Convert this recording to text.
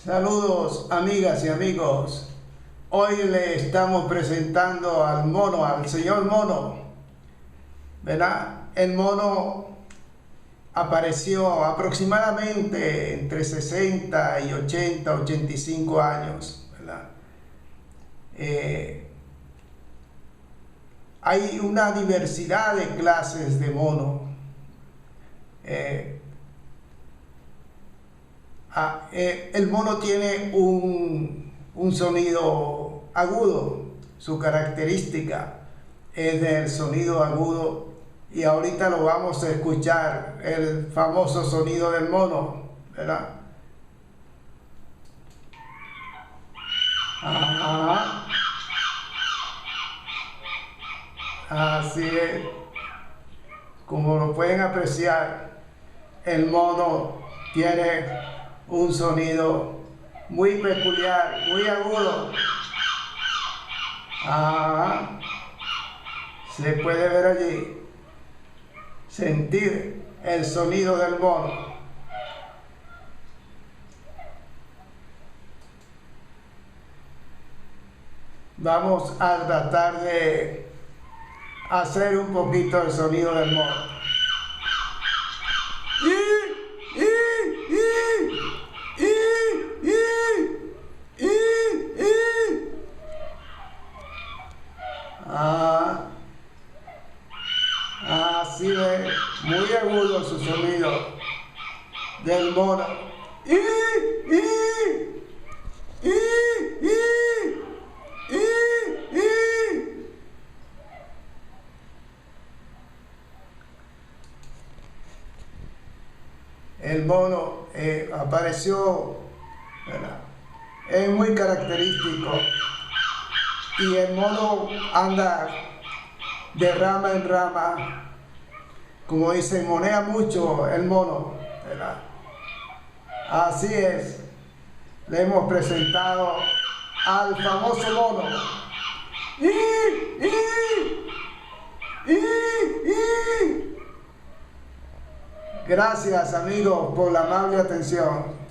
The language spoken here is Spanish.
Saludos amigas y amigos. Hoy le estamos presentando al mono, al señor mono, ¿verdad? El mono apareció aproximadamente entre 60 y 80, 85 años, ¿verdad? Hay una diversidad de clases de mono. El mono tiene un sonido agudo. Su característica es del sonido agudo, y ahorita lo vamos a escuchar, el famoso sonido del mono, ¿verdad? Ajá. Así es. Como lo pueden apreciar, el mono tiene un sonido muy peculiar, muy agudo. Se puede ver allí, sentir el sonido del mono. Vamos a tratar de hacer un poquito el sonido del mono. Así es, muy agudo su sonido del mono. El mono apareció, ¿verdad? Es muy característico, y el mono anda de rama en rama, como dicen, monea mucho el mono, ¿verdad? Así es, le hemos presentado al famoso mono. Gracias amigos por la amable atención.